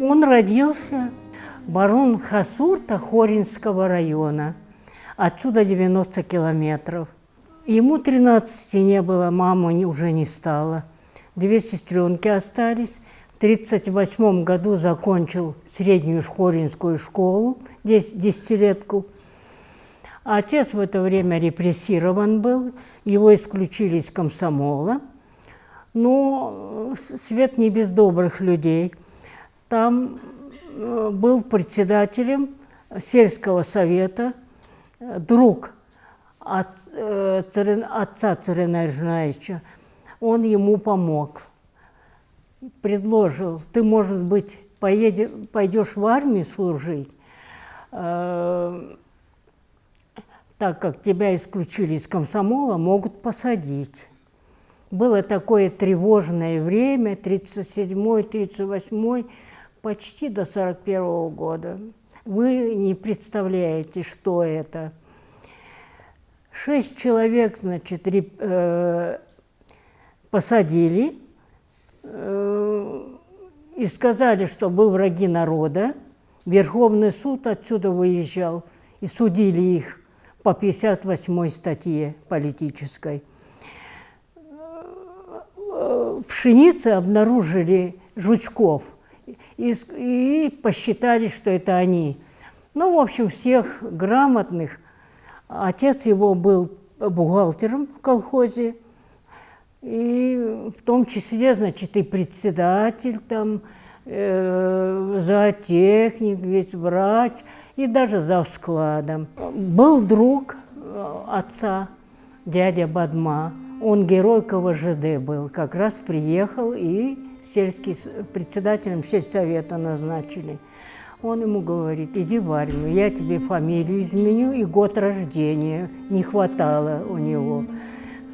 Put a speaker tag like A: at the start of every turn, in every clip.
A: Он родился барон Хасурта Хоринского района, отсюда 90 километров. Ему 13 не было, мамы уже не стало. Две сестренки остались. В 1938 году закончил среднюю хоринскую школу, 10-летку. Отец в это время репрессирован был, его исключили из комсомола. Но свет не без добрых людей. Там был председателем сельского совета друг отца Царина Ижнаевича. Он ему помог. Предложил: ты, может быть, пойдешь в армию служить, так как тебя исключили из комсомола, могут посадить. Было такое тревожное время, 1937, 1938, почти до 1941 года. Вы не представляете, что это. 6 человек, значит, посадили и сказали, что вы враги народа. Верховный суд отсюда выезжал, и судили их по 58 статье политической. В пшенице обнаружили жучков и посчитали, что это они. Ну, в общем, всех грамотных. Отец его был бухгалтером в колхозе, и в том числе, значит, и председатель там, зоотехник, ведь врач, и даже завскладом. Был друг отца, дядя Бадма. Он герой КВЖД был, как раз приехал и председателем сельсовета назначили. Он ему говорит: иди в армию, я тебе фамилию изменю и год рождения. Не хватало у него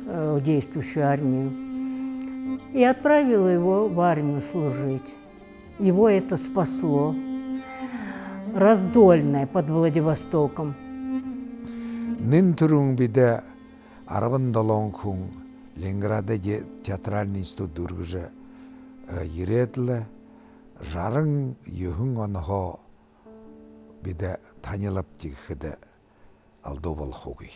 A: в действующую армию. И отправила его в армию служить. Его это спасло. Раздольное под Владивостоком.
B: Нинтурумбиде Арвандалонкун Ленинграда театральный институт дургужа иретле жарың юхың онхо биде танилап тигхеде алдобал хуги.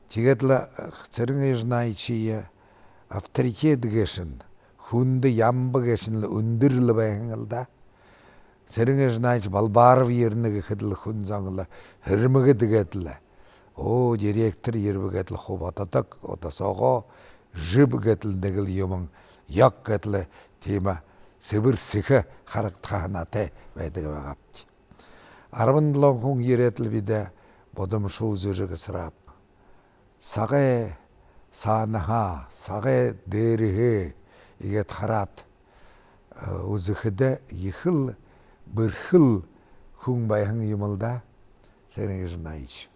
B: Тигетле церинге жнайчие авторитет гешин хунды ямбы гешин ундирле байхыңылда церинге жнайч балбаров ернеге хедл хунзаңылы хырмыгы дигетле о директор ербігетіл хобататак отасаға жібігетіл дегіл емің яқ кетілі тема сыбыр сықы харықтағанаты бәйдігі бағапты. Арвындылан құң еретіл біде бодым шу зөрігі сырап. Сағы саныға, сағы дәрігі егет харат. Өзіхіде ехіл, бірхіл құң байхың емілда сәнеге жынайыш.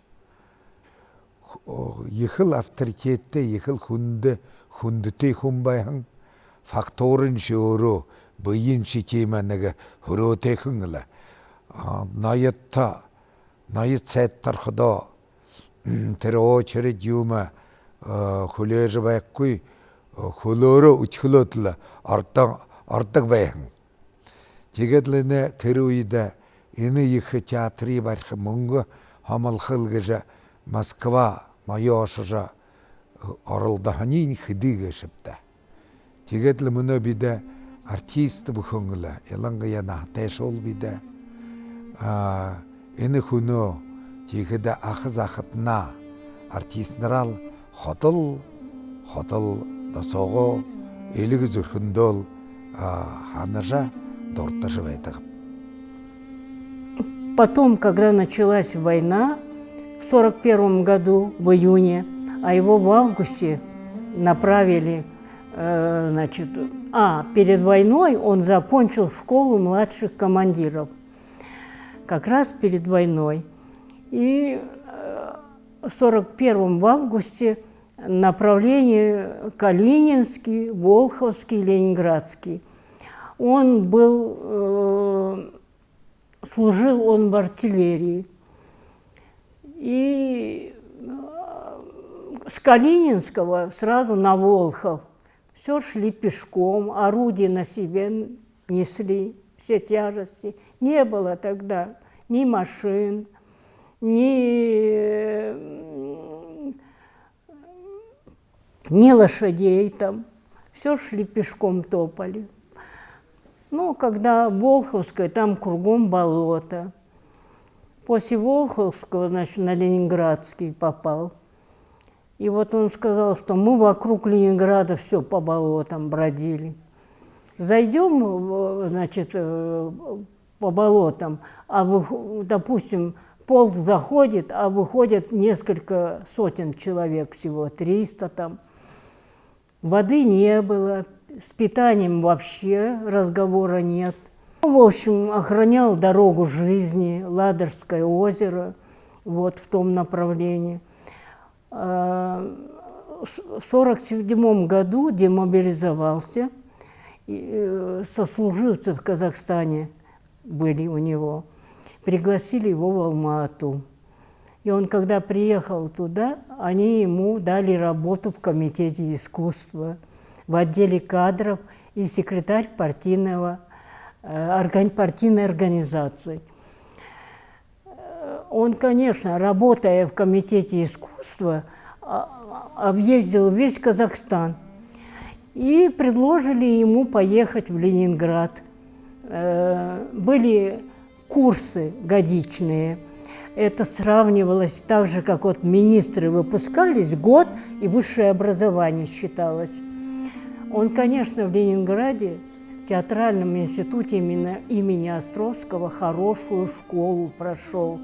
B: Ехил авторитетте, ехил хундыты хумбайхың, факторын шеору, бұйын шекеменігі хүроте хыңылы. Найыт сәттар құда, тірі очерет юма, хүлері байққой, хүлері үтхілотылы, артық байхың. Тегедліні тірі үйді, іні ехі театры барқы мұңғы, хамал қылғыжа, Москва, майошыжа, орылдаханин хидиге шыпта. Тегетлі мұны биде артисты бұхыңылы, еланғы яна тәшол биде. Іні хүні тегеде ақыз ақытына артистнырал хотыл дасоғы елігі зүрхіндол ханажа дортташы байтығып.
A: Потом, когда началась война, в 1941 году, в июне, а его в августе направили, значит, перед войной он закончил школу младших командиров, как раз перед войной. И в 1941 в августе направление Калининский, Волховский, Ленинградский. Он служил он в артиллерии. И с Калининского сразу на Волхов. Все шли пешком, орудия на себе несли, все тяжести. Не было тогда ни машин, ни лошадей там. Все шли пешком, топали. Ну, когда Волховская, там кругом болото. После Волховского, значит, на Ленинградский попал. И вот он сказал, что мы вокруг Ленинграда все по болотам бродили. Зайдем, значит, по болотам, допустим, полк заходит, а выходит несколько сотен человек всего, 300 там. Воды не было, с питанием вообще разговора нет. В общем, охранял дорогу жизни, Ладожское озеро, вот в том направлении. В 1947 году демобилизовался, сослуживцы в Казахстане были у него, пригласили его в Алма-Ату. И он, когда приехал туда, они ему дали работу в комитете искусства, в отделе кадров и секретарь партийной организации. Он, конечно, работая в комитете искусства, объездил весь Казахстан. И предложили ему поехать в Ленинград. Были курсы годичные. Это сравнивалось так же, как вот министры выпускались год, и высшее образование считалось. Он, конечно, в Ленинграде, в театральном институте имени Островского, хорошую школу прошел.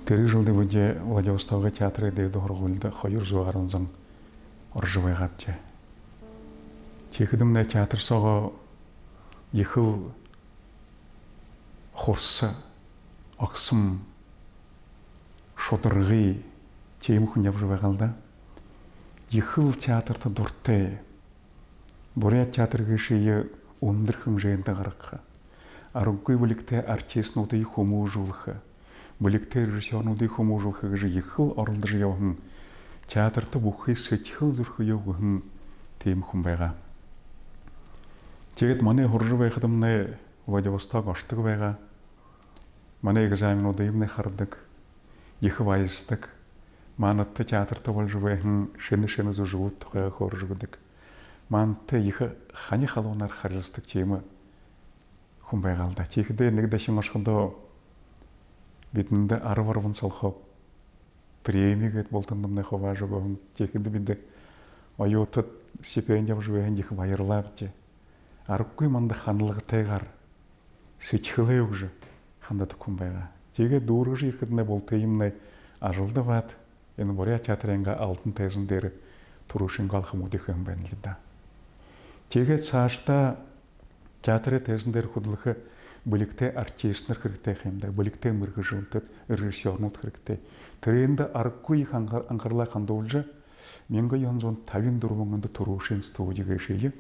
C: Владивостокқа театры дейді ғұрғылды қойыр зуағарын зың ұржывай қапты. Текідімді театр соғы ехіл құрсы, ақсым, шотырғы тейім күндеп жывай қалды. Ехіл театрды дұртты. Бурят театрғы шейі ондырқым жайында қарыққа. Арыққой білікті артесін оты хому жылқы. Бүлікті режиссернуды хому жылқы жы ехіл орылды жауғын. Театрды бұқы сөтхіл зұрқы еуғын тейім күнбайға. Тегет маны ғұржы байқыдымны Владивосток аштығы байға. Маны экзамен одайымны қардық. Ехі вайыстық. Манытты театрды бол жывайғын шені зу живут тұқайға қоржы күдік. Манытты ехі қаны қалуынар қаржыстық тейімі күнбайғалда. Тегіде негдашын ашқында бетінде ары-барбын салқып, премия болтындымны қова жығығын. Текінді бінде ойотыт стипендия жығығын ехі байырлап де. Арып көй манда қанылығы тайғар. Сөтхілі өкжі қандаты күнбайға. Теге дұрғы жиркідіне болтайымны ажылды бат. Ені Бурят театренға алтын тайзындері тұрушын қалқым өдекін бәнілді. Теге сашта театры тайзындері құдылығы бүлікте артистнер кірікте қаймда, бүлікте мұрғы жуынтыт, режиссернут кірікте. Түренді арыққой аңғырла қанды олжа, менгі янзон тавин дұрмыңынды тұрушын студиға шейі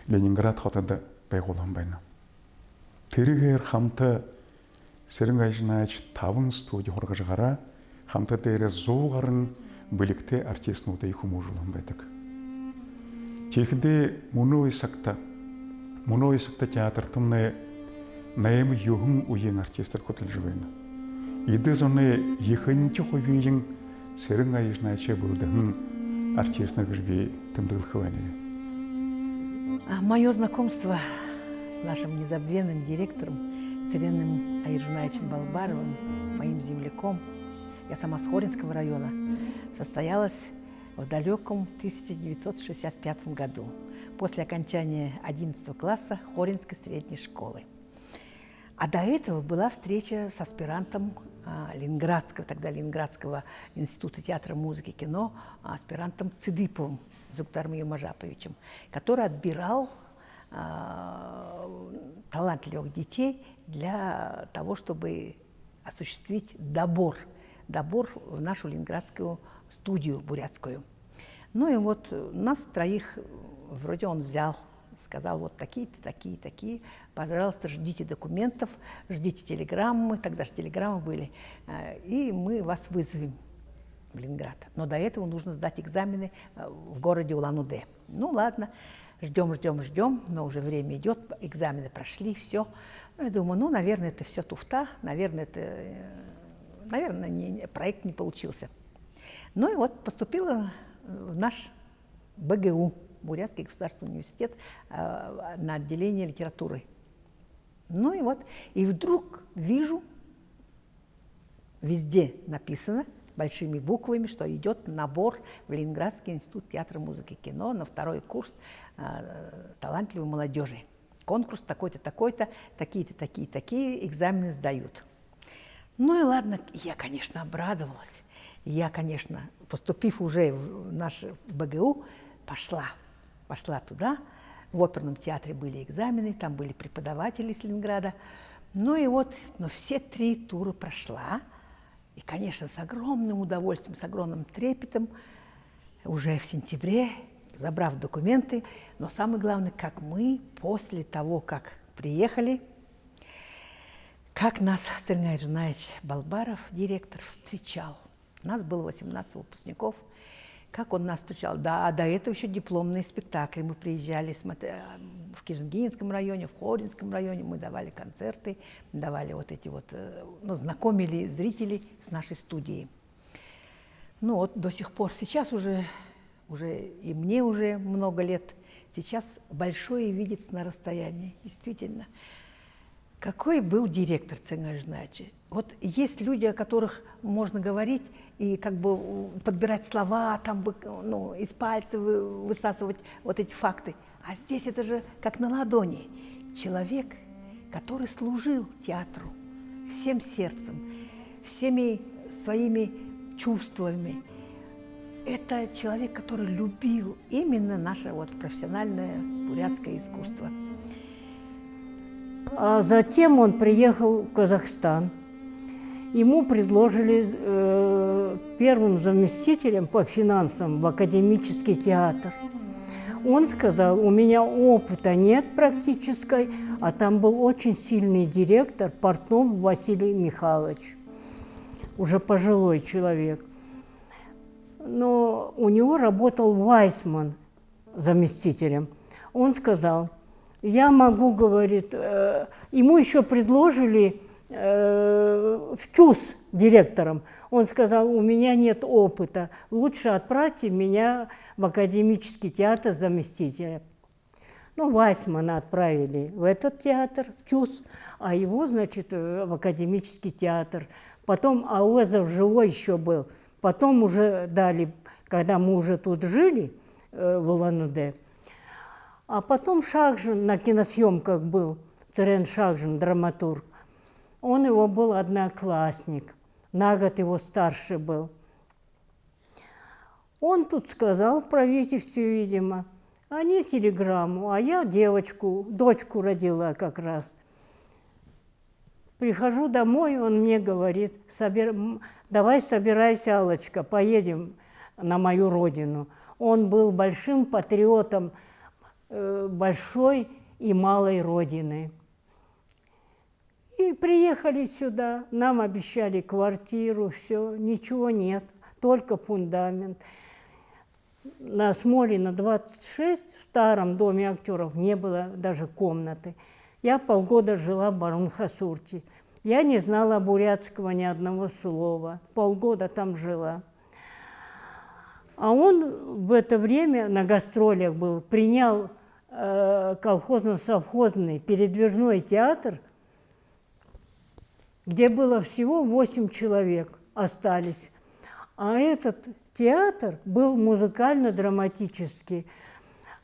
C: Ленинград қатады байғолан байна. Түрігер қамты сірің айжынач тавын студия хорға жағара, қамты дәрі зоғарын бүлікте артистнуды құму жылан байдық. Текінде мұны ойсақта театртымны Наемы юхым уен артистер көтіл жывайны. Иді зоны ехынчы қойбейін сірің айышначы бұлдығын артистер кірбей тымдығыл хывайны.
D: Мое знакомство с нашим незабвенным директором Цареным Айжунаевичем Балбаровым, моим земляком, я сама с Хоринского района, состоялось в далеком 1965 году, после окончания 11 класса Хоринской средней школы. А до этого была встреча с аспирантом тогда Ленинградского института театра, музыки и кино, аспирантом Цидыповым Зуктармием Мажаповичем, который отбирал талантливых детей для того, чтобы осуществить добор в нашу ленинградскую студию бурятскую. Ну и вот нас троих вроде он взял, сказал, вот такие-то, такие, пожалуйста, ждите документов, ждите телеграммы, тогда же телеграммы были, и мы вас вызовем в Ленинград. Но до этого нужно сдать экзамены в городе Улан-Удэ. Ну ладно, ждем, но уже время идет, экзамены прошли, все. Ну, я думаю, ну, наверное, это все туфта, наверное, проект не получился. Ну и вот поступила в наш БГУ, Бурятский государственный университет, на отделение литературы. Ну и вот, и вдруг вижу, везде написано большими буквами, что идет набор в Ленинградский институт театра, музыки и кино на 2-й курс талантливой молодежи. Конкурс такой-то, такой-то, такие-то, такие экзамены сдают. Ну и ладно, я, конечно, обрадовалась. Я, конечно, поступив уже в наш БГУ, пошла туда. В оперном театре были экзамены, там были преподаватели из Ленинграда. Ну и вот, но все 3 тура прошла. И, конечно, с огромным удовольствием, с огромным трепетом, уже в сентябре, забрав документы, но самое главное, как мы после того, как приехали, как нас Царен Айжинаевич Балбаров, директор, встречал. Нас было 18 выпускников. Как он нас встречал? Да, а до этого еще дипломные спектакли. Мы приезжали в Кижингинском районе, в Хоринском районе. Мы давали концерты, давали вот эти вот, знакомили зрителей с нашей студией. Ну вот до сих пор. Сейчас уже и мне уже много лет. Сейчас большое видится на расстоянии. Действительно. Какой был директор Царен Айжинаевича? Вот есть люди, о которых можно говорить и как бы подбирать слова, там, из пальца высасывать вот эти факты. А здесь это же как на ладони. Человек, который служил театру всем сердцем, всеми своими чувствами. Это человек, который любил именно наше вот профессиональное бурятское искусство.
A: А затем он приехал в Казахстан. Ему предложили первым заместителем по финансам в академический театр. Он сказал, у меня опыта нет практической, а там был очень сильный директор, Портнов Василий Михайлович, уже пожилой человек. Но у него работал Вайсман заместителем. Он сказал, я могу, говорит, ему еще предложили в ТЮЗ директором. Он сказал, у меня нет опыта, лучше отправьте меня в академический театр заместителя. Ну, Вайсмана отправили в этот театр, в ТЮЗ, а его, значит, в академический театр. Потом Ауэзов живой еще был. Потом уже дали, когда мы уже тут жили, в Улан-Удэ. А потом Шахжин на киносъемках был, Царен Шахжин, драматург. Он его был одноклассник, на год его старше был. Он тут сказал в правительстве, видимо, они телеграмму, а я дочку родила как раз. Прихожу домой, он мне говорит, давай собирайся, Аллочка, поедем на мою родину. Он был большим патриотом большой и малой родины. И приехали сюда, нам обещали квартиру, все, ничего нет, только фундамент. На Смолина 26, в старом доме актеров, не было даже комнаты. Я полгода жила в Барун-Хасурте. Я не знала бурятского ни одного слова, полгода там жила. А он в это время на гастролях был, принял колхозно-совхозный передвижной театр, где было всего 8 человек остались. А этот театр был музыкально-драматический.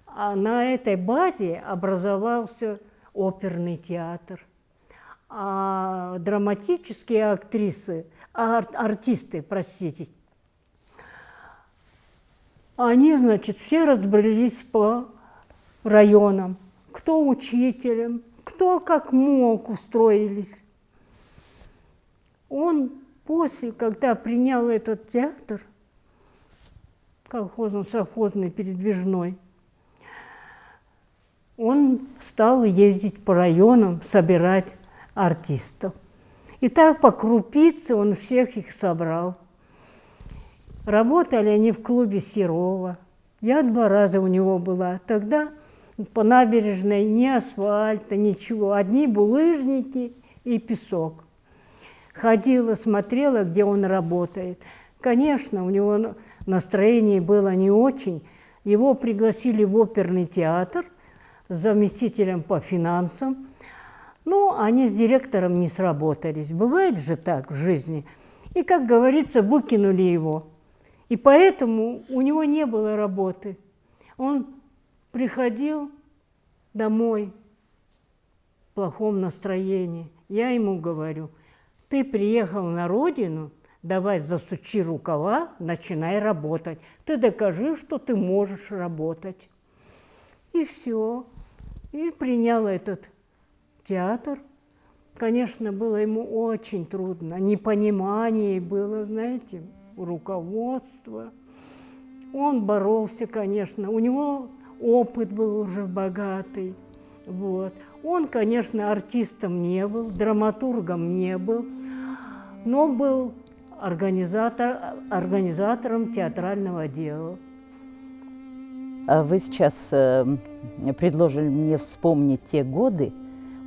A: А на этой базе образовался оперный театр. А драматические артисты, простите, они, значит, все разбрелись по районам. Кто учителем, кто как мог устроились. Он после, когда принял этот театр, колхозно-совхозный, передвижной, он стал ездить по районам, собирать артистов. И так по крупице он всех их собрал. Работали они в клубе Серова. Я 2 раза у него была. Тогда по набережной ни асфальта, ничего. Одни булыжники и песок. Ходила, смотрела, где он работает. Конечно, у него настроение было не очень. Его пригласили в оперный театр с заместителем по финансам. Ну, они с директором не сработались. Бывает же так в жизни. И, как говорится, выкинули его. И поэтому у него не было работы. Он приходил домой в плохом настроении. Я ему говорю: ты приехал на родину, давай засучи рукава, начинай работать. Ты докажи, что ты можешь работать. И все. И принял этот театр. Конечно, было ему очень трудно. Непонимание было, знаете, у руководства. Он боролся, конечно. У него опыт был уже богатый. Вот. Он, конечно, артистом не был, драматургом не был, но был организатором театрального дела.
E: Вы сейчас предложили мне вспомнить те годы,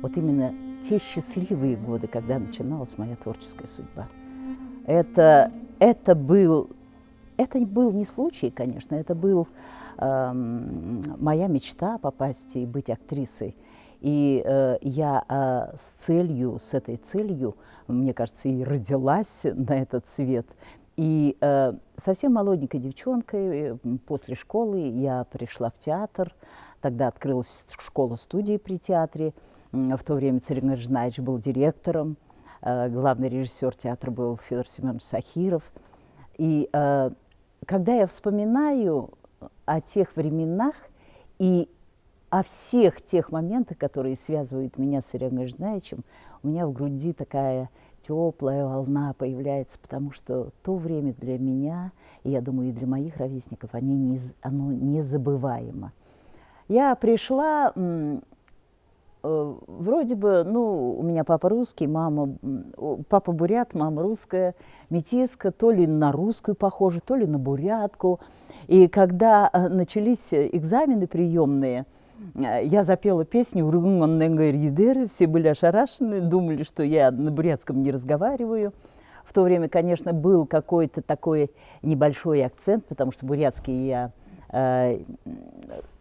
E: вот именно те счастливые годы, когда начиналась моя творческая судьба. Это был не случай, конечно, это был моя мечта попасть и быть актрисой. И я с этой целью, мне кажется, и родилась на этот свет. И совсем молоденькой девчонкой после школы я пришла в театр. Тогда открылась школа-студия при театре. В то время Царен Гржинаевич был директором. Главный режиссер театра был Федор Семенович Сахиров. И когда я вспоминаю о тех временах и о всех тех моментах, которые связывают меня с Царем Гржинаевичем, у меня в груди такая теплая волна появляется, потому что то время для меня, и я думаю, и для моих ровесников, оно незабываемо. Я пришла, вроде бы, у меня папа русский, папа бурят, мама русская, метиска, то ли на русскую похожа, то ли на бурятку. И когда начались экзамены приемные, я запела песню «Ургун-он-ненгэр-едер», все были ошарашены, думали, что я на бурятском не разговариваю. В то время, конечно, был какой-то такой небольшой акцент, потому что бурятский я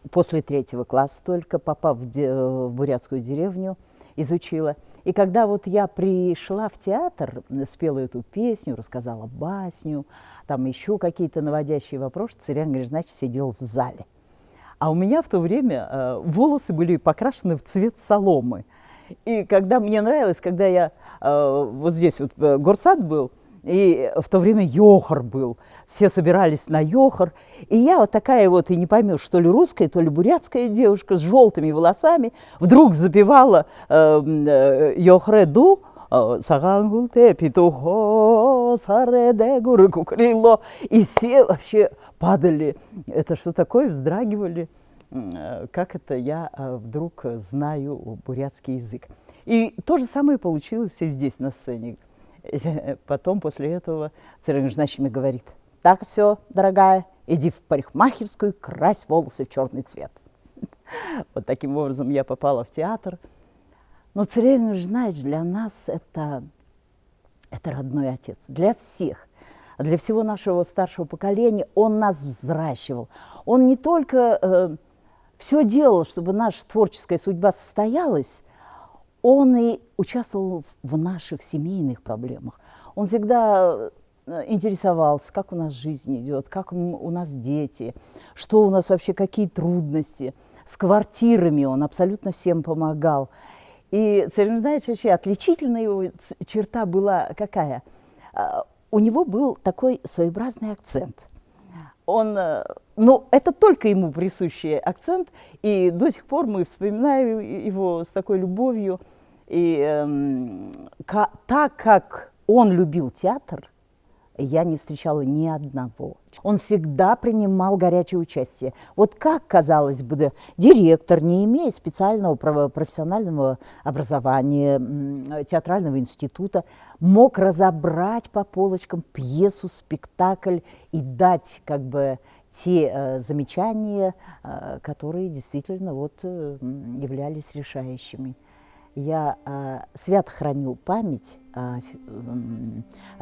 E: после 3 класса только, попав в бурятскую деревню, изучила. И когда вот я пришла в театр, спела эту песню, рассказала басню, там еще какие-то наводящие вопросы, Царен Гржинаевич сидел в зале. А у меня в то время волосы были покрашены в цвет соломы. И когда мне нравилось, когда я вот здесь вот горсад был, и в то время йохор был, все собирались на йохор, и я вот такая вот, и не поймешь, что ли русская, то ли бурятская девушка с желтыми волосами, вдруг запевала йохреду, «Сагангулте петухо, сареде гуры кукрило», и все вообще падали. Это что такое? Вздрагивали. Как это я вдруг знаю бурятский язык. И то же самое получилось и здесь, на сцене. Потом, после этого, Царен Гржинаевич мне говорит: так, все, дорогая, иди в парикмахерскую, крась волосы в черный цвет. Вот таким образом я попала в театр. Но Царен Гржинаевич для нас это родной отец, для всех, для всего нашего старшего поколения. Он нас взращивал. Он не только все делал, чтобы наша творческая судьба состоялась, он и участвовал в наших семейных проблемах. Он всегда интересовался, как у нас жизнь идет, как у нас дети, что у нас вообще, какие трудности. С квартирами он абсолютно всем помогал. И Царен Гржинаевич вообще отличительная его черта была какая? У него был такой своеобразный акцент. Это только ему присущий акцент, и до сих пор мы вспоминаем его с такой любовью. И так как он любил театр, я не встречала ни одного. Он всегда принимал горячее участие. Вот как, казалось бы, директор, не имея специального профессионального образования, театрального института, мог разобрать по полочкам пьесу, спектакль и дать как бы те замечания, которые действительно вот являлись решающими. Я свято храню память о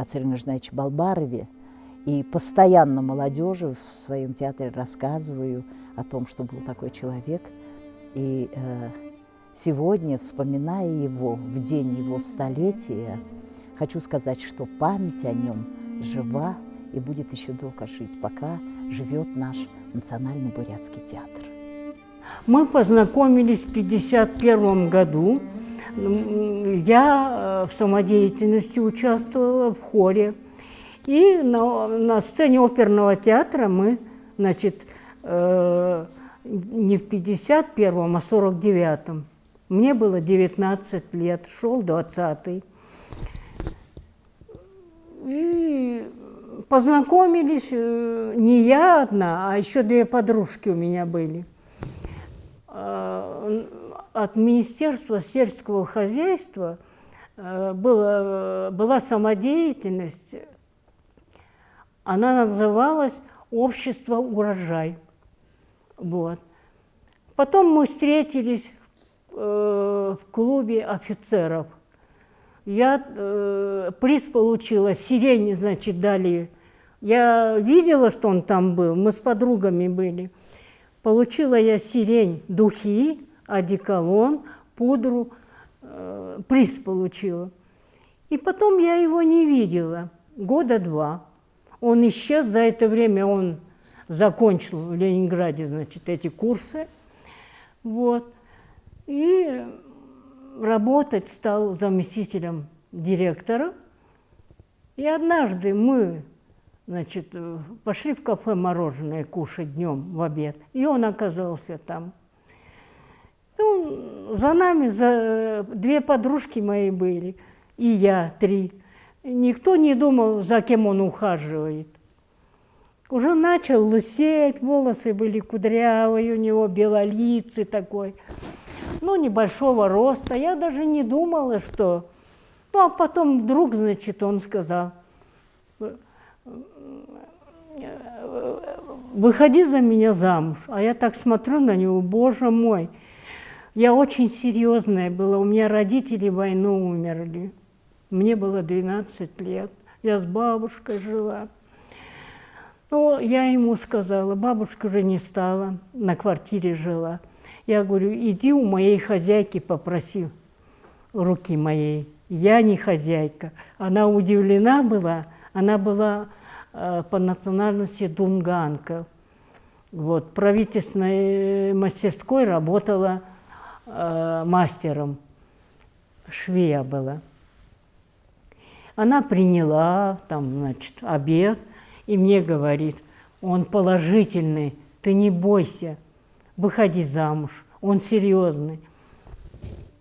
E: Царине Жнаевиче Балбарове и постоянно молодежи в своем театре рассказываю о том, что был такой человек. И сегодня, вспоминая его в день его столетия, хочу сказать, что память о нем жива и будет еще долго жить, пока живет наш Национальный бурятский театр.
A: Мы познакомились в 1951 году. Я в самодеятельности участвовала в хоре. И на сцене оперного театра мы, значит, не в 51-м, а в 49-м. Мне было 19 лет, шел 20-й. И познакомились не я одна, а еще две подружки у меня были. От Министерства сельского хозяйства была самодеятельность. Она называлась «Общество урожай». Вот. Потом мы встретились в клубе офицеров. Я приз получила, сирень, значит, дали. Я видела, что он там был, мы с подругами были. Получила я сирень, духи, одеколон, пудру, приз получила. И потом я его не видела, года 2. Он исчез, за это время он закончил в Ленинграде, значит, эти курсы. Вот. И работать стал заместителем директора. И однажды мы, значит, пошли в кафе мороженое кушать днем в обед, и он оказался там. Ну, за нами две подружки мои были, и я 3. Никто не думал, за кем он ухаживает. Уже начал лысеть, волосы были кудрявые, у него белолицый такой, ну, небольшого роста. Я даже не думала, что... Ну, а потом вдруг, значит, он сказал: выходи за меня замуж. А я так смотрю на него, боже мой. Я очень серьезная была, у меня родители в войну умерли. Мне было 12 лет, я с бабушкой жила. Ну, я ему сказала, бабушка уже не стала, на квартире жила. Я говорю, иди у моей хозяйки попроси руки моей. Я не хозяйка. Она удивлена была, она была по национальности дунганка. Вот, в правительственной мастерской работала мастером, швея была. Она приняла там, значит, обед и мне говорит, он положительный, ты не бойся, выходи замуж, он серьезный.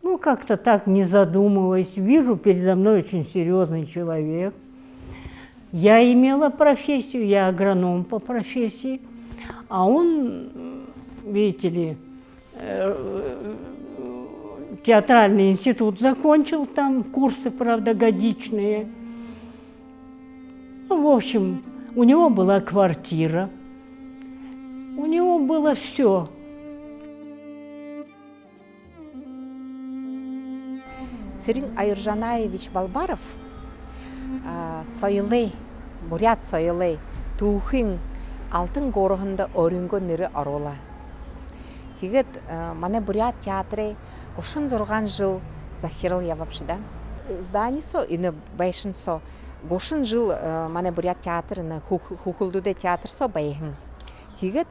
A: Ну, как-то так, не задумываясь, вижу передо мной очень серьезный человек. Я имела профессию, я агроном по профессии, а он, видите ли, театральный институт закончил, там курсы, правда, годичные. Ну, в общем, у него была квартира, у него было все.
F: Царин Айыржанаевич Балбаров сойлы, бурят сойлы, тухин алтын горығында өрінгөн нері арола. Тегет, мане бурят театры кошын зорған жыл захирал я вообще, да? Здание со, и на байшин со. Гошын жыл мане бурят театры, на хухулдуде театр со байхын. Тегет,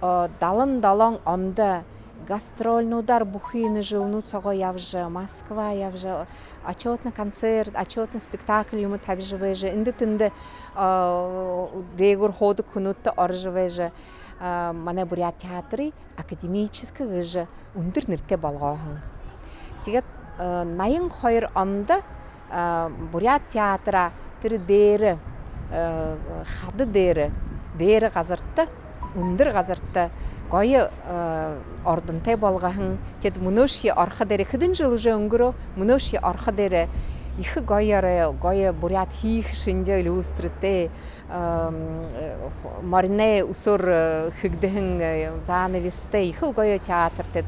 F: далын онда гастрольный удар бухины жил, ну цого я вже Москва, я вже отчетный концерт, отчетный спектакль ему таби живе же, инды дегур ходу кунутта орживе же, мане бурят театры академический же ундыр нирте балгахын. Тегет найын хойр амда бурят театра тирдері хады дері қазыртты, үндір қазыртты, гойы ордынтай болғағын, жет мұноши арқа дері, хыдын жыл уже үнгірі, мұноши арқа дері, ихы гойы бурят хих шинжа иллюстрите, марне усур хыгдыхын занавесте, ихыл гойы театр тет,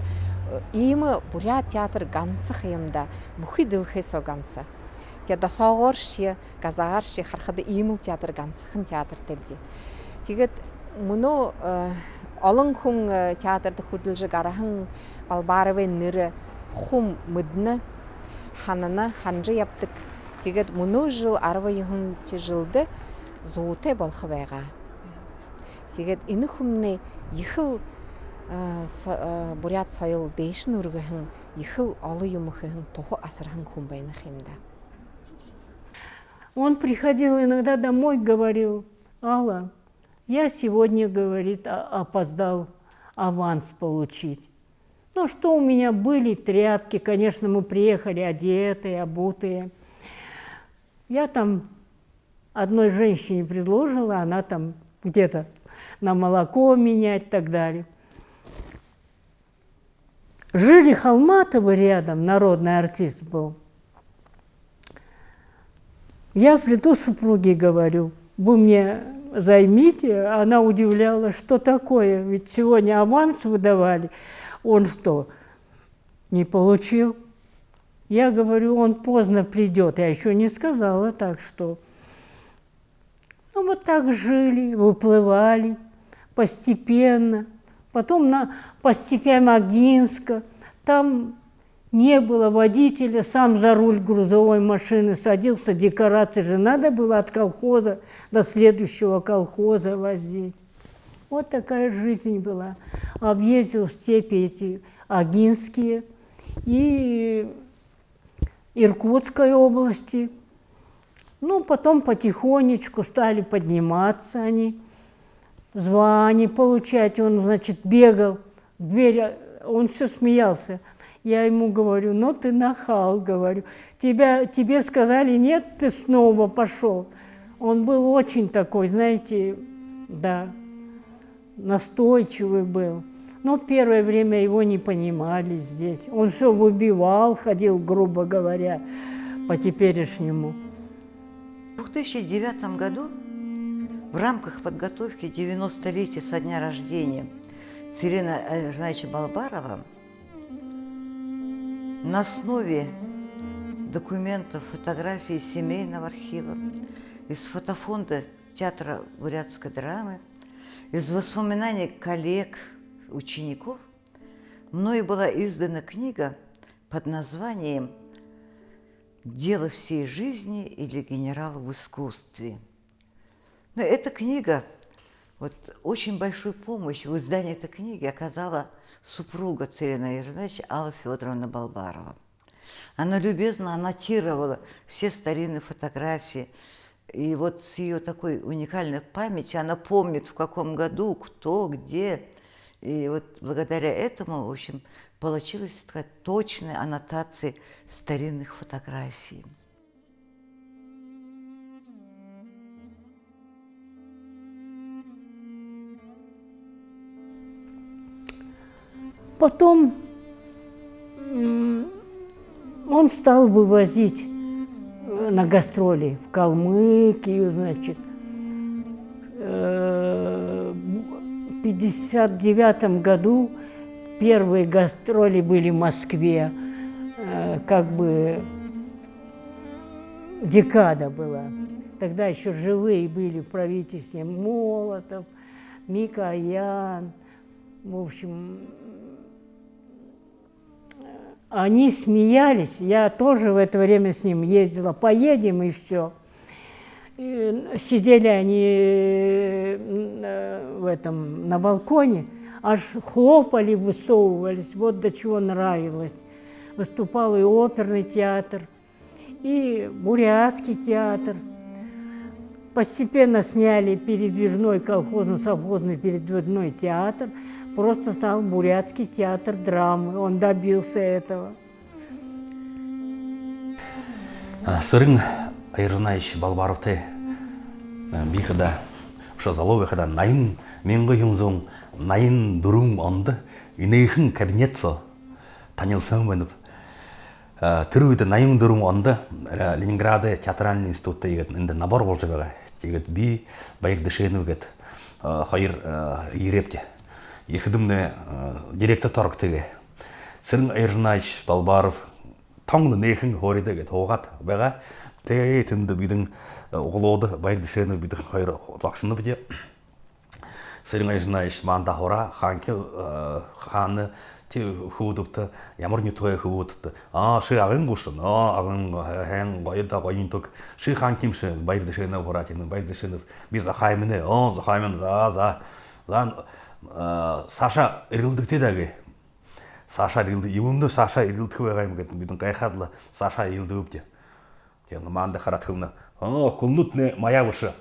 F: имы бурят театр гансы хыйымда, бұхи дылхы со гансы. Те досоғыр ши, газағар ши, харқады имыл театр гансы театр тепді. Тегет мұны алың хүн театрды худылжы гарахын балбарывы ныры хум мыдны ханына ханжы яптык. Тегет мұны жыл арвы юхынчы жылды зуыты болхы байға. Тегет ині хүмне ехыл бурят сайыл дейшін үргіхін, ехыл алы юмыхыхын тоғы асырхын хүм байны хемда.
A: Он приходил иногда домой, говорил: Алла, я сегодня, говорит, опоздал аванс получить. Ну, что у меня были тряпки, конечно, мы приехали одетые, обутые. Я там одной женщине предложила, она там где-то на молоко менять и так далее. Жили Холматовы рядом, народный артист был. Я приду супруге, говорю: вы мне займите. Она удивлялась, что такое, ведь сегодня аванс выдавали. Он что, не получил? Я говорю: он поздно придет. Я еще не сказала, так что... Ну, вот так жили, выплывали постепенно. Потом по степям Агинска, там не было водителя, сам за руль грузовой машины садился, декорации же надо было от колхоза до следующего колхоза возить. Вот такая жизнь была. Объездил степи эти Агинские и Иркутской области. Ну, потом потихонечку стали подниматься они, звания получать. Он, значит, бегал в дверь, он все смеялся. Я ему говорю: ну ты нахал, говорю, тебе сказали нет, ты снова пошел. Он был очень такой, знаете, да, настойчивый был. Но первое время его не понимали здесь. Он все выбивал, ходил, грубо говоря, по теперешнему.
G: В 2009 году в рамках подготовки 90-летия со дня рождения Цирена Айжановича Балбарова на основе документов, фотографий из семейного архива, из фотофонда театра бурятской драмы, из воспоминаний коллег, учеников, мною была издана книга под названием «Дело всей жизни» или «Генерал в искусстве». Но эта книга, вот очень большую помощь в издании этой книги оказала супруга Цирена Айжановича Алла Федоровна Балбарова. Она любезно аннотировала все старинные фотографии. И вот с ее такой уникальной памятью она помнит, в каком году, кто, где. И вот благодаря этому, в общем, получилась такая точная аннотация старинных фотографий.
A: Потом он стал вывозить на гастроли в Калмыкию, значит. В 1959 году первые гастроли были в Москве, как бы декада была. Тогда еще живые были в правительстве Молотов, Микоян, в общем... Они смеялись, я тоже в это время с ним ездила, поедем и все. Сидели они на балконе, аж хлопали, высовывались, вот до чего нравилось. Выступал и оперный театр, и бурятский театр. Постепенно сняли передвижной колхозно-совхозный передвижной театр. Просто стал бурятский театр драмы. Он добился этого.
H: Сырың Айжанович Балбаровты бихада ошо заловыхада найын менго юнзон найын дурум онды инейхин кабинетсо танилсан бенып тирүүдэд 84 онд Ленинграды театральный институтта инде набор болж байгаа. Тэгээд би Баяр Дэшенов гэд хоёр ирепте. Ихэдэмнэ директор торгтэйгээ. Сэрэн Айрнаач Балбаров тонгны нэхэн хооридэ гэд хуугаад байгаа. Тэгээд тэнд бидэн углууд Баяр Дэшенов бидэн хоёр зогсон бие. Сэрэн Айрнаач манда хора ханки хааны хүүдөгт ямар нютгой хүүдөгт ши агын гуш агын хэн гоёда гоёнтог ши хан кимши Баяр Дэшенов хуратын Баяр Дэшенов biz ахаймны захаймын за Саша ирилдэгтэйдээ Саша ирилдэг юунд Саша ирилдэх байгаа юм гэдэг бидэн гайхадлаа Саша ирилдэгвдэ тийм манда харатхна кулнут не моя выше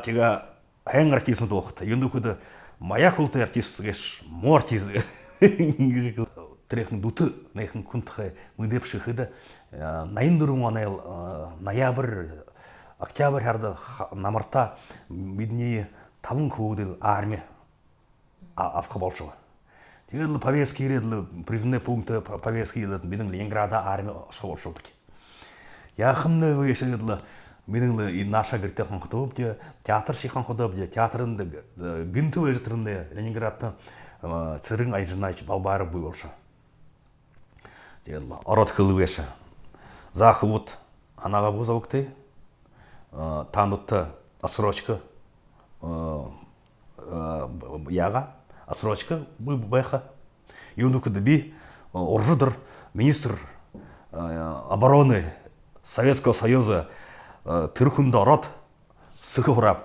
H: тига хэн артистны тоохт юндукуд моя култы артист гэш морти Трехэн дүт нэхэн күнтхэ мөдөпшихэд 84 оны ноябрь октябрь харда намарта бидний 5 хүүд арми авах болчихоо. Тэгээд повестки ирээд призны пункт повестки ирээд бидний Ленинграда арми ашиг болчихоо. Яхамны вэшэгэд бидний наша гэртэ хонхтоп театр шихан ходоп театрын гинтүү вэжтрэнэ Ленинградта Цэрэн Айрнаач Балбаров буйволша. Тэгээд ороод хөлвэш. Захвут анага бузовкты. Танутта асрочка яга асрочка байха. Юнукуд би оржудыр министр обороны Советского Союза тэрхэнд ороод сөхөрав.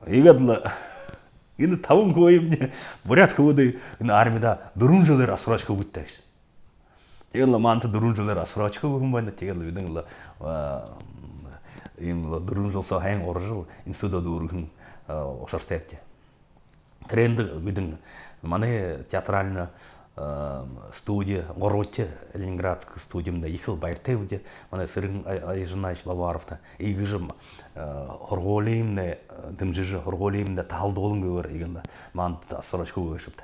H: Ийгэд энэ 5 хөөе бурят хөөдөө энэ армида 4 жилээр асраач хөвгөттэй гэсэн. Тэгэл мант 4 жилээр асраач хөвгөн байна. Тэгэл бидэн л ийм 4 жилсоо хэн оржил институтд өргөн ушартай. Тренд бидэн манай театральная студия Городте Ленинградской студиямда ихэл баяртай үдэ манай Сэрэн Айрнаач Балбаровта ийгэжим хорголимне дэмжиж хорголимне таалдуулан гэвэр игэн манд асраач хөвгөшөд.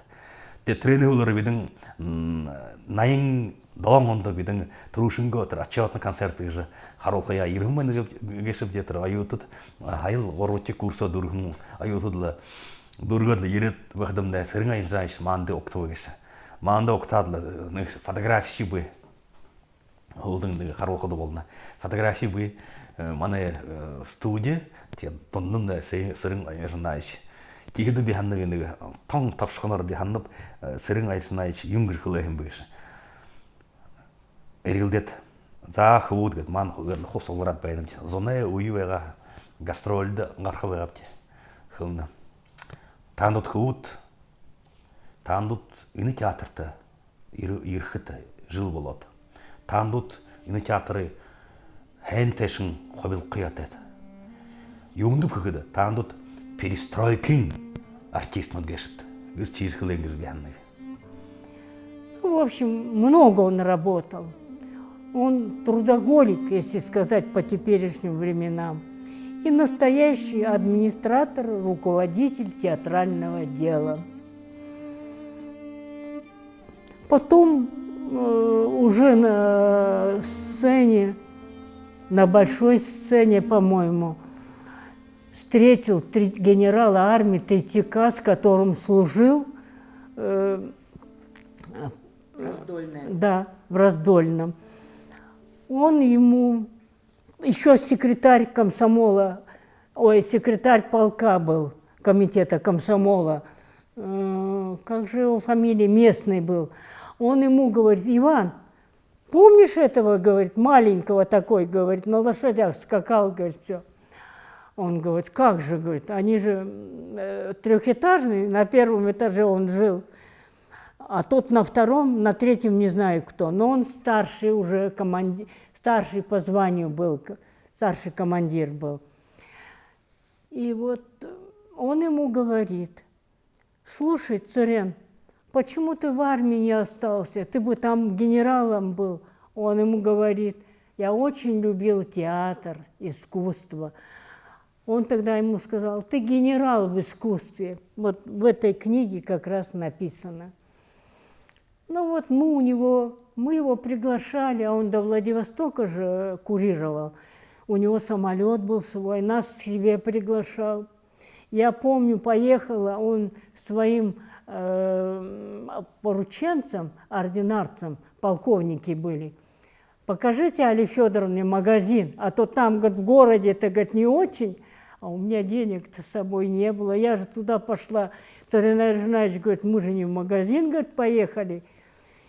H: Тэ тренерлер бидэн 87 онд бидэн трушингоо тэр отчетный концерт гэж харуулхая ирхэн гэшэв дээр аюутад хайл Городте курсо дөрхөн аюутад дөргөл ирээд байхдамдаа Сэрэн Айрнаач манд октоо гэсэн. Манда октад нэг фотографии бий. Холдинг нэг харуулхад болно. Фотографии бий манай студия тийм тонномна Сэрэн Айрнаач. Тэгэхэд би ханаг нэг тон тавшханаар би ханав Сэрэн Айрнаач юм гэрхлээ юм биш. Эргэлдэт за хүүд гэд ман хус улраад байна. Зоны үе байгаа гастролд гарах байгаа. Хөлнө. Тандут хүүд Тандут энэ театрт ирэхэд жил болоод тандут энэ театрыг хэнтэшин ховилгоётад юунд гэхэд тандут перестройкин артистнууд гэшт гэрч ирэхлэн гэж яанна.
A: В общем, много он работал. Он трудоголик, если сказать по теперешним временам. И настоящий администратор, руководитель театрального дела. Потом уже на сцене, на большой сцене, по-моему, встретил генерала армии Третьяка, с которым служил да, в Раздольном. Он ему, еще секретарь комсомола, секретарь полка был, комитета комсомола, как же его фамилия, местный был. Он ему говорит: Иван, помнишь этого, говорит, маленького такой, говорит, на лошадях скакал, говорит, все. Он говорит: как же, говорит, они же трехэтажные, на первом этаже он жил, а тот на втором, на третьем не знаю кто, но он старший уже командир, старший по званию был, старший командир был. И вот он ему говорит: слушай, Цырен, почему ты в армии не остался? Ты бы там генералом был. Он ему говорит: я очень любил театр, искусство. Он тогда ему сказал: ты генерал в искусстве. Вот в этой книге как раз написано. Ну вот мы его приглашали, а он до Владивостока же курировал. У него самолет был свой, нас к себе приглашал. Я помню, поехала, он своим порученцем, ординарцем, полковники были. Покажите, Али Федоровне, магазин, а то там, говорит, в городе-то, говорит, не очень, а у меня денег-то с собой не было. Я же туда пошла. Царь Альжанаевич говорит: мы же не в магазин, говорит, поехали,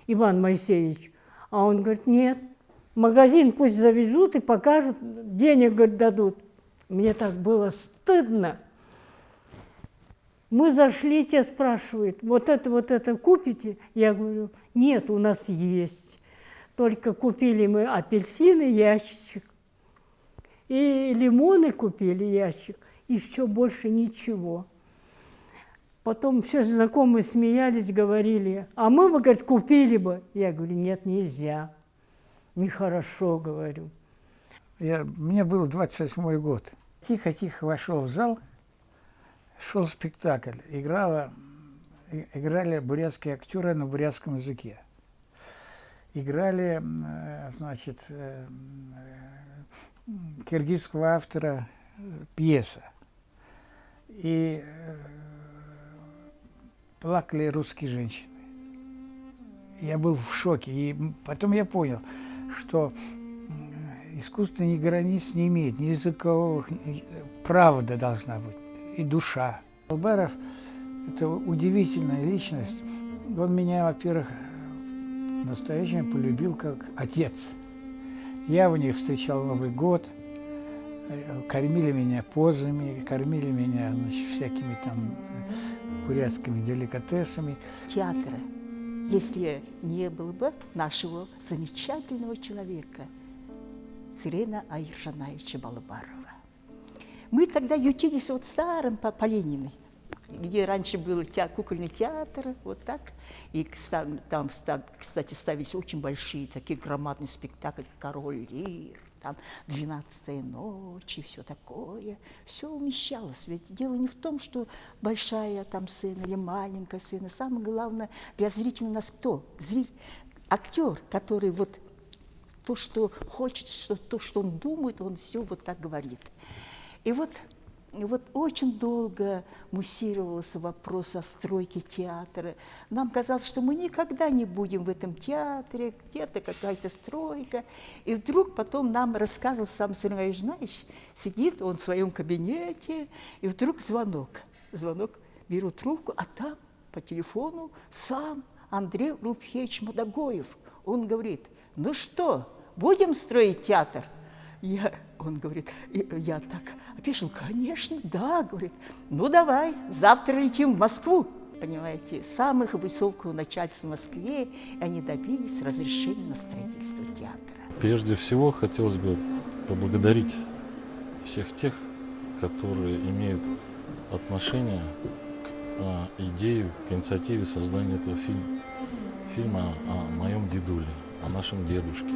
A: Иван Моисеевич. А он говорит: нет, в магазин пусть завезут и покажут, денег, говорит, дадут. Мне так было стыдно. Мы зашли, те спрашивают: вот это купите? Я говорю: нет, у нас есть. Только купили мы апельсины, ящичек, и лимоны купили, ящик, и все, больше ничего. Потом все знакомые смеялись, говорили: а мы бы, говорит, купили бы. Я говорю: нет, нельзя, нехорошо, говорю.
I: Мне был 28-й год. Тихо-тихо вошел в зал, шел спектакль, играли бурятские актеры на бурятском языке. Играли, значит, киргизского автора пьеса. И плакали русские женщины. Я был в шоке. И потом я понял, что искусство ни границ не имеет, ни языковых, правда должна быть, и душа. Балбаров – это удивительная личность. Он меня, во-первых, настоящим полюбил как отец. Я у них встречал Новый год, кормили меня позами, кормили меня, значит, всякими там бурятскими деликатесами.
J: Театра, если не было бы нашего замечательного человека, Царена Айжанаевича Балбарова. Мы тогда ютились вот в старом по Лениной, где раньше был кукольный театр, вот так. И там, кстати, ставились очень большие, такие громадные спектакли, «Король Лир», там «12-я ночь» и все такое. Все умещалось. Ведь дело не в том, что большая там сцена или маленькая сцена. Самое главное для зрителя у нас кто? Актер, который вот то, что хочет, то, что он думает, он все вот так говорит. И вот очень долго муссировался вопрос о стройке театра. Нам казалось, что мы никогда не будем в этом театре, где-то какая-то стройка. И вдруг потом нам рассказывал сам Царь Айжанаевич, сидит он в своем кабинете, и вдруг звонок. Беру трубку, а там по телефону сам Андрей Рупхевич Мадагоев. Он говорит: ну что, будем строить театр? Он говорит, я так опешил: конечно, да, говорит, ну давай, завтра летим в Москву. Понимаете, самых высокого начальства в Москве, и они добились разрешения на строительство театра.
K: Прежде всего, хотелось бы поблагодарить всех тех, которые имеют отношение к идее, к инициативе создания этого фильма о моем дедуле, о нашем дедушке.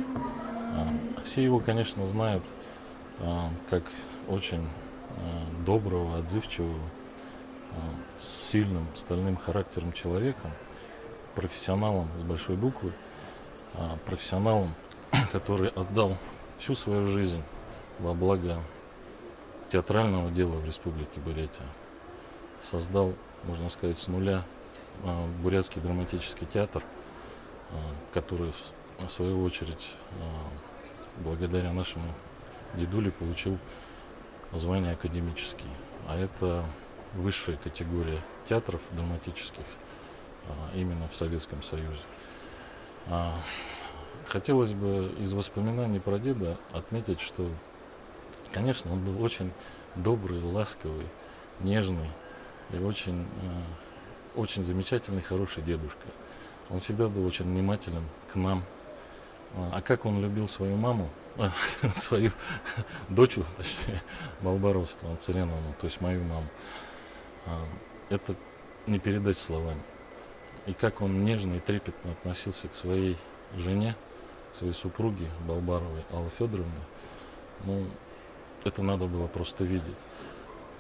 K: Все его, конечно, знают как очень доброго, отзывчивого, с сильным стальным характером человека, профессионалом с большой буквы, профессионалом, который отдал всю свою жизнь во благо театрального дела в Республике Бурятия. Создал, можно сказать, с нуля Бурятский драматический театр, который, в свою очередь, благодаря нашему дедуле получил звание академический. А это высшая категория театров драматических именно в Советском Союзе. Хотелось бы из воспоминаний про деда отметить, что, конечно, он был очень добрый, ласковый, нежный и очень замечательный, хороший дедушка. Он всегда был очень внимателен к нам. А как он любил свою маму, свою дочь, точнее, Балбарову Светлану Цареновну, то есть мою маму, это не передать словами. И как он нежно и трепетно относился к своей жене, к своей супруге Балбаровой Алле Федоровне, ну, это надо было просто видеть.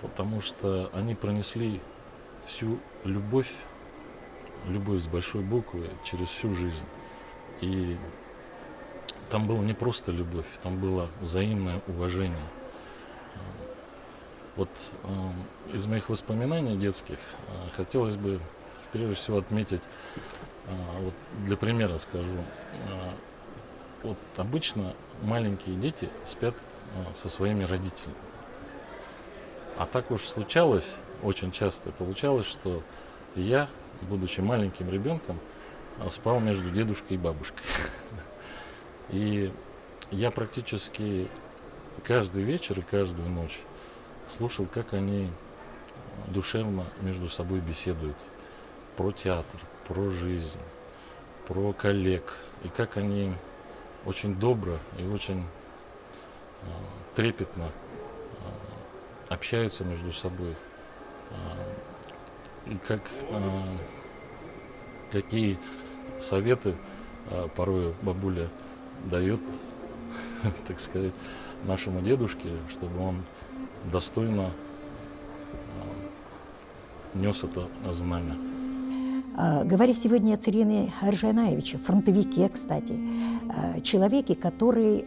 K: Потому что они пронесли всю любовь с большой буквы через всю жизнь. И там была не просто любовь, там было взаимное уважение. Вот из моих воспоминаний детских хотелось бы прежде всего отметить, вот для примера скажу, вот обычно маленькие дети спят со своими родителями. А так уж случалось, очень часто получалось, что я, будучи маленьким ребенком, спал между дедушкой и бабушкой. И я практически каждый вечер и каждую ночь слушал, как они душевно между собой беседуют про театр, про жизнь, про коллег, и как они очень добро и очень трепетно общаются между собой, и какие советы порой бабуля дает, так сказать, нашему дедушке, чтобы он достойно нес это знамя.
J: Говоря сегодня о Царине Айржанаевиче, фронтовике, кстати, человеке, который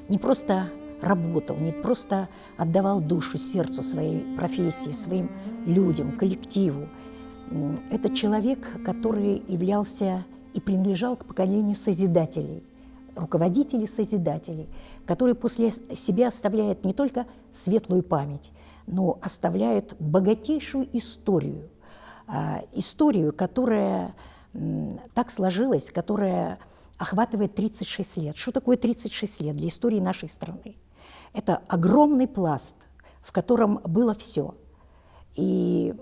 J: не просто работал, не просто отдавал душу, сердцу своей профессии, своим людям, коллективу. Это человек, который являлся и принадлежал к поколению созидателей, руководителей-созидателей, который после себя оставляет не только светлую память, но оставляет богатейшую историю, историю, которая так сложилась, которая охватывает 36 лет. Что такое 36 лет для истории нашей страны? Это огромный пласт, в котором было все. И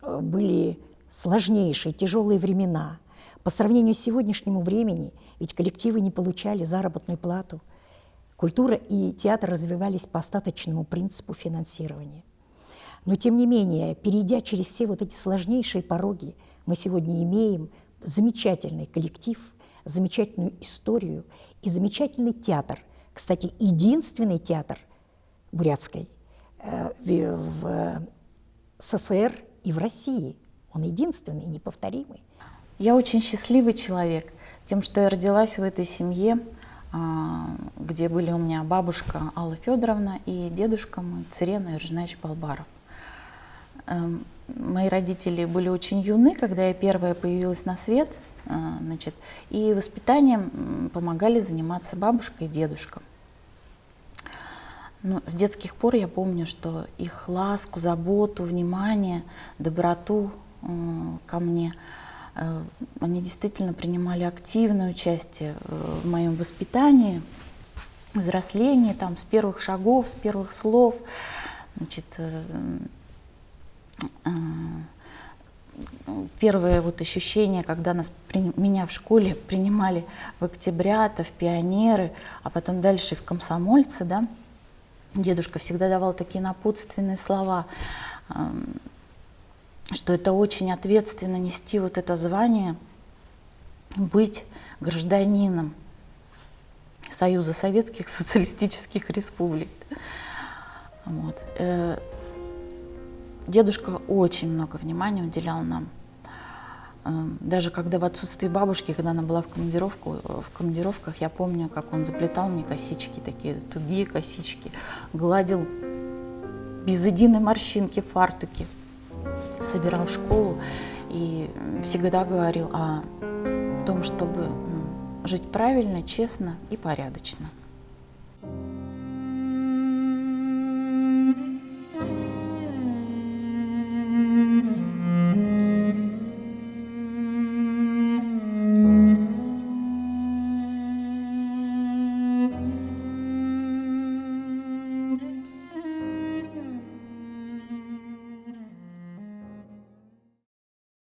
J: были сложнейшие, тяжелые времена. По сравнению с сегодняшнему времени, ведь коллективы не получали заработную плату. Культура и театр развивались по остаточному принципу финансирования. Но, тем не менее, перейдя через все вот эти сложнейшие пороги, мы сегодня имеем замечательный коллектив, замечательную историю и замечательный театр. Кстати, единственный театр бурятской в СССР и в России. Он единственный, неповторимый.
L: Я очень счастливый человек тем, что я родилась в этой семье, где были у меня бабушка Алла Федоровна и дедушка мой Царен Айржанаевич Балбаров. Мои родители были очень юны, когда я первая появилась на свет, значит, и воспитанием помогали заниматься бабушка и дедушка. Но с детских пор я помню, что их ласку, заботу, внимание, доброту ко мне, они действительно принимали активное участие в моем воспитании, взрослении, там, с первых шагов, с первых слов. Значит, первое вот ощущение, когда меня в школе принимали в октябрята, в пионеры, а потом дальше в комсомольцы, да, дедушка всегда давал такие напутственные слова, что это очень ответственно нести вот это звание, быть гражданином Союза Советских Социалистических Республик. Вот. Дедушка очень много внимания уделял нам. Даже когда в отсутствии бабушки, когда она была в командировках, я помню, как он заплетал мне косички, такие тугие косички, гладил без единой морщинки фартуки, собирал в школу и всегда говорил о том, чтобы жить правильно, честно и порядочно.